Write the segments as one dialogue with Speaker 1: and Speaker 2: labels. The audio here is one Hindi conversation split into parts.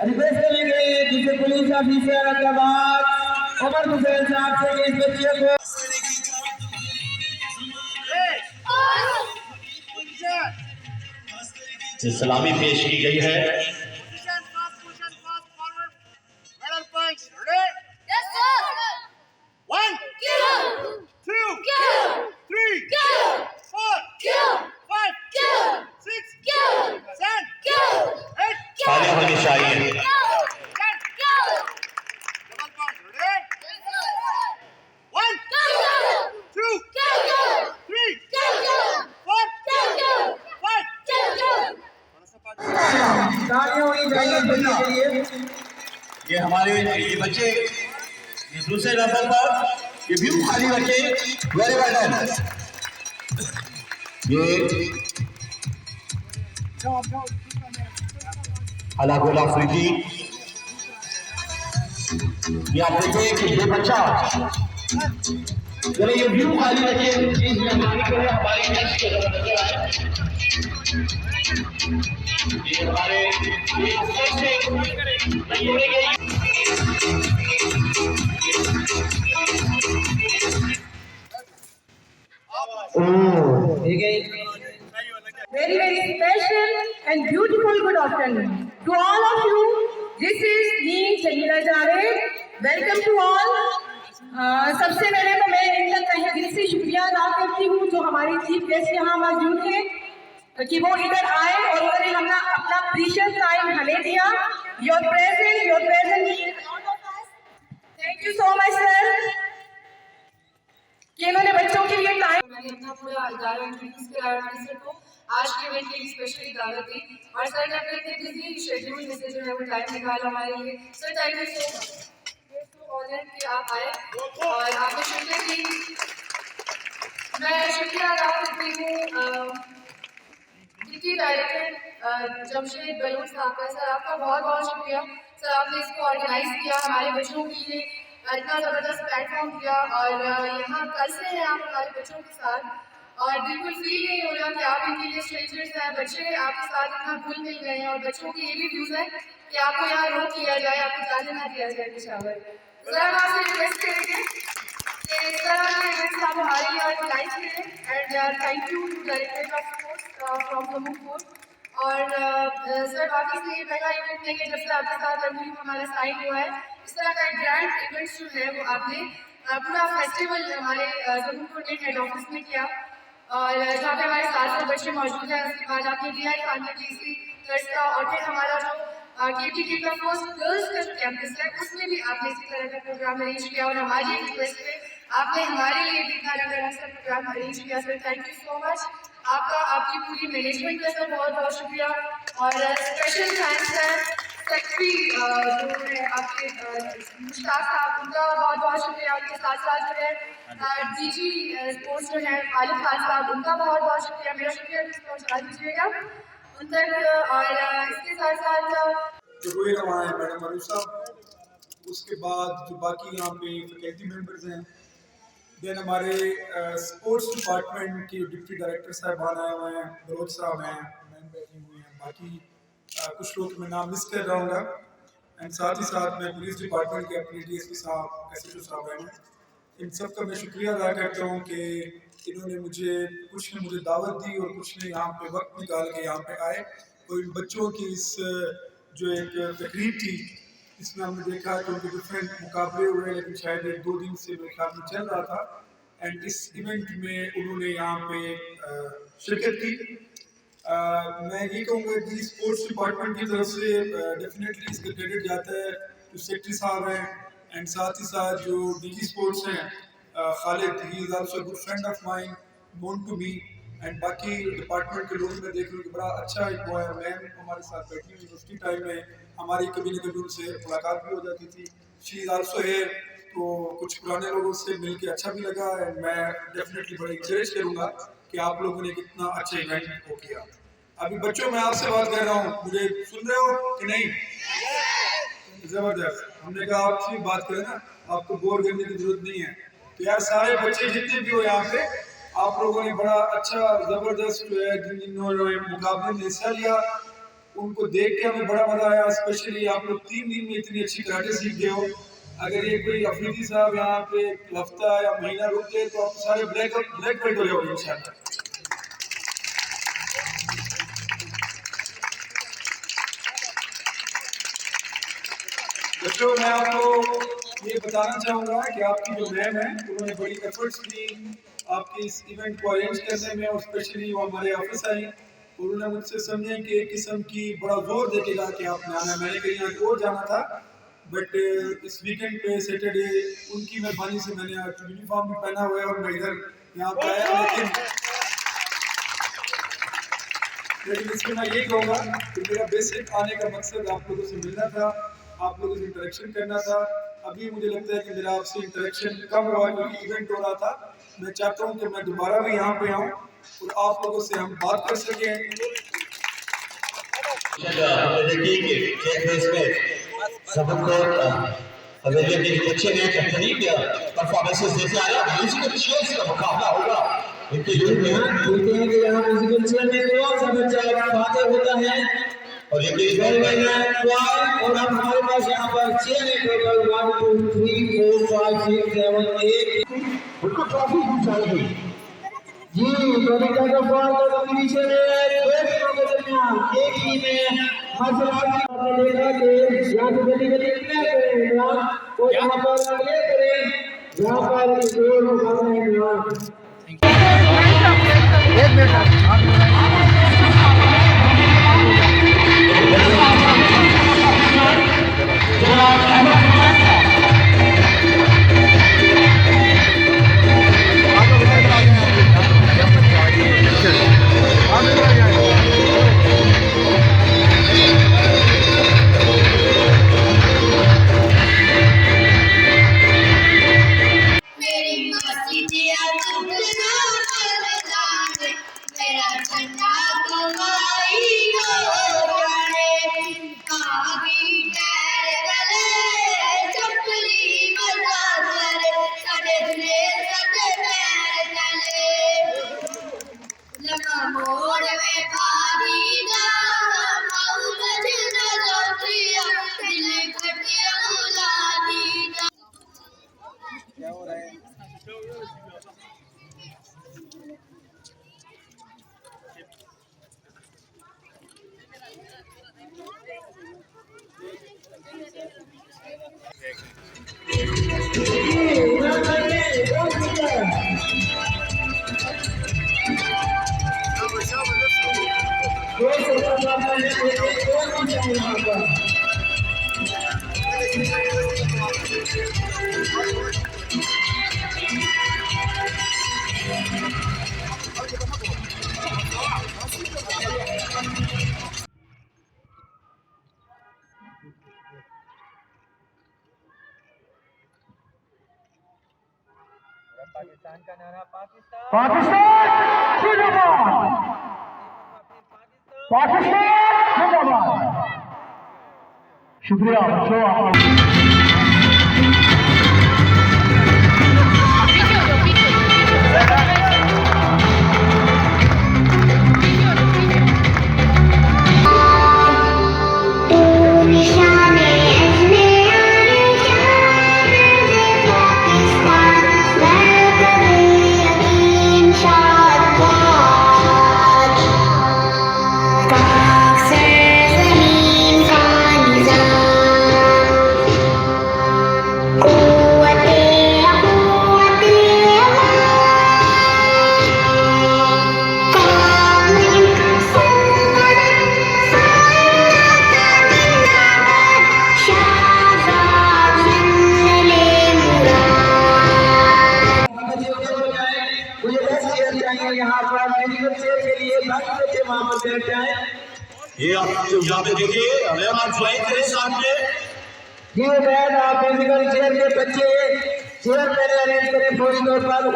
Speaker 1: रिक्वेस्ट करेंगे जिसे पुलिस ऑफिसर के बाद उमर हुसैन साहब से इस बच्चे को
Speaker 2: सलामी पेश की गई है। खाली होनी चाहिए। ये हमारे ये बच्चे ये दूसरे नंबर पर ये व्यू खाली बच्चे वेरी वेल डन। ये हलाकुल अफरीदी ये आप देखिए कि ये बच्चा चलो ये व्यू खाली बच्चे इस मेहमानी के लिए हमारे नेक्स्ट के ये हमारे
Speaker 3: Very, very special and beautiful good afternoon to all of you. This is me, Jared. Welcome to all. सबसे पहले तो मैं इन तक कहीं दिल से शुक्रिया अदा करती हूँ जो हमारे चीफ गेस्ट यहाँ मौजूद हैं कि वो इधर आए और उन्होंने हमने अपना प्रीशियस टाइम हमें दिया. Your presence means a lot of us. Thank you so much, sir. कि इन्होंने बच्चों के लिए टाइम
Speaker 4: मैंने अपना पूरा इदारा इंट्रोड्यूस कराया सर को आज के इवेंट के लिए स्पेशली दावत दी और सर ने अपने बिजी शेड्यूल में से जो है वो टाइम निकाला हमारे लिए. Sir thank you so much honour कि आप आए और आपने शुक्रिया की. मैं शुक्रिया अदा करती हूँ डिप्टी डायरेक्टर जमशेद बलून साहब का. सर आपका बहुत बहुत शुक्रिया. सर आपने इसको ऑर्गेनाइज किया हमारे बच्चों के लिए इतना ज़बरदस्त प्लेटफॉर्म दिया और यहाँ कल से हैं आप हमारे बच्चों के साथ और बिल्कुल फील नहीं हो रहा कि आप इनके लिए स्ट्रेंजर्स हैं. बच्चे आपके साथ इतना घुल मिल गए हैं और बच्चों की ये भी व्यूज़ है कि आपको यहाँ रोक किया जाए, आपको जाने ना दिया जाए पेशावर. सर हम आपसे रिक्वेस्ट करेंगे कि इस तरह के इवेंट्स आप हमारे लिए ऑर्गेनाइज करें and thank you to director of sports from Jammu. और सर बाकी से ये पहला इवेंट नहीं है जब से आपके साथ एमओयू हमारा साइन हुआ है. इस तरह का ग्रैंड इवेंट्स जो है वो आपने पूरा फेस्टिवल हमारे जम्मू कोर्ट हेड ऑफिस में किया और जहाँ पे हमारे 700 बच्चे मौजूद हैं. उसके बाद आपने DI खान का DC चर्च का और फिर हमारा जो KPK का फर्स्ट गर्ल्स का जो कैंपस है उसमें भी आपने इसी तरह का प्रोग्राम अरेंज किया और हमारी रिक्वेस्ट पे आपने हमारे लिए भी इतना सा प्रोग्राम अरेंज किया. Sir thank you so much. आपका आपकी पूरी मैनेजमेंट का सर बहुत बहुत शुक्रिया और स्पेशल थैंक्स है सेक्रेटरी जो है आपके मुश्ताक साहब उनका बहुत बहुत शुक्रिया. उनके साथ साथ जो है DG स्पोर्ट्स जो है आलिफ खान साहब उनका बहुत बहुत शुक्रिया. मेरा शुक्रिया पहुँचा दीजिएगा उन तक. और इसके साथ साथ
Speaker 5: जो रोए रवा है मैडम मरूफ साहब, उसके बाद जो बाकी यहाँ पे फैकल्टी मेंबर्स हैं, देन हमारे स्पोर्ट्स डिपार्टमेंट के डिप्टी डायरेक्टर साहबान आए हुए हैं, बलोच साहब हैं, मैम बैठी हुई हैं, बाकी कुछ लोग मैं नाम मिस कर रहा हूँ एंड साथ ही साथ मैं पुलिस डिपार्टमेंट के अपने DSP साहब SHO साहब हैं. इन सब का मैं शुक्रिया अदा करता हूँ कि इन्होंने कुछ ने मुझे दावत दी और कुछ ने यहाँ पे वक्त निकाल के यहाँ पे आए और इन बच्चों की इस जो एक तकरीब थी इसमें हमने देखा कि उनके डिफरेंट मुकाबले हुए लेकिन शायद 1-2 दिन से मेरे ख्याल में चल रहा था एंड इस इवेंट में उन्होंने यहाँ पे शिरकत की. मैं ये कहूँगा कि स्पोर्ट्स डिपार्टमेंट की तरफ से डेफिनेटली इसका क्रेडिट जाता है जो सेक्रेटरी साहब हैं एंड साथ ही साथ जो DG स्पोर्ट्स हैं Khalid, he is also good friend of mine, known to me. And बाकी डिपार्टमेंट के लोग मैं देख रहा हूँ कि बड़ा अच्छा एक हुआ है। मैम हमारे साथ बैठी हुई उसी टाइम में हमारी कभी न कभी उनसे मुलाकात भी हो जाती थी। शी इज़ आल्सो हियर, तो कुछ पुराने लोगों से मिल के अच्छा भी लगा। एंड मैं डेफिनेटली बड़ा इंकरेज करूँगा कि आप लोगों ने कितना अच्छा इवेंट को किया। अभी बच्चों मैं आपसे बात कर रहा हूँ, मुझे सुन रहे हो कि नहीं? जबरदस्त। हमने कहा आपसे बात करें ना, आपको बोर करने की जरूरत नहीं है। तो यार सारे बच्चे जितने भी हो यहाँ पे, आप लोगों ने बड़ा अच्छा जबरदस्त जो है जिन्होंने मुकाबले में हिस्सा लिया उनको देख के हमें बड़ा मजा आया। स्पेशली आप लोग 3 दिन में इतनी अच्छी कराटे सीख गए हो। अगर ये कोई अफरीदी साहब यहाँ पे हफ्ता या महीना रुक गए तो आप सारे ब्लैक बेल्ट हो जाओगे इंशाल्लाह। बच्चों मैं आपको ये बताना चाहूँगा कि आपकी जो मैम है उन्होंने बड़ी एफर्ट्स दी आपके इस इवेंट को अरेंज करने में, और स्पेशली वो हमारे ऑफिस आई और उन्होंने मुझसे समझे कि एक किस्म की बड़ा जोर देखेगा कि आपने आना। मैंने कहीं यहाँ और जाना था बट इस वीकेंड पे सैटरडे उनकी मेहरबानी से मैंने यूनिफॉर्म भी पहना हुआ है और मैं इधर यहाँ पे आया। लेकिन इसमें मैं यही कहूँगा कि मेरा बेसिक आने का मकसद आप लोगों से मिलना था, आप लोगों से इंटरेक्शन करना था। अभी मुझे लगता है कि मेरा आपसे इंटरेक्शन कम हुआ क्योंकि इवेंट हो रहा था। मैं चाहता हूँ कि मैं दोबारा भी यहाँ पे आऊँ और आप लोगों से हम बात कर सकें।
Speaker 2: हवेलियां के बच्चे ने बेहतरीन परफॉर्मेंसेस देते आ रहे हैं। म्यूजिकल चेयर्स का मुकाबला होगा इनके युद्ध में।
Speaker 1: बोलते हैं कि यहाँ म्यूजिकल चेयर में कौन सा बच्चा फाते होता है
Speaker 2: और ये
Speaker 1: और अब हमारे पास यहाँ पर चेयर है टोटल 1 2 3 4 5 6 7 8
Speaker 2: उनको ट्रॉफी दी जाएगी
Speaker 1: जी। दोनों का फॉल तो कॉम्बिनेशन है दो टीमों के दरमियान। एक ही में मसला आपने देखा कि यहाँ पे गति कितना करें और यहाँ पर अगले करें, यहाँ पर दो मुकाबले हैं। एक मिनट
Speaker 6: शुक्रिया बच्चों आप
Speaker 2: ये आप यहाँ पे देखिए, हमें आप ज्वाइन करें सामने।
Speaker 1: जी मैम, आप म्यूजिकल चेयर के बच्चे चेयर में अरेंज करें फौरी तौर पर।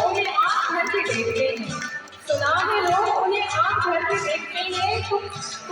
Speaker 3: उन्हें आप घर पे देखते हैं, सुना है लोग उन्हें आप घर पे देखते हैं तो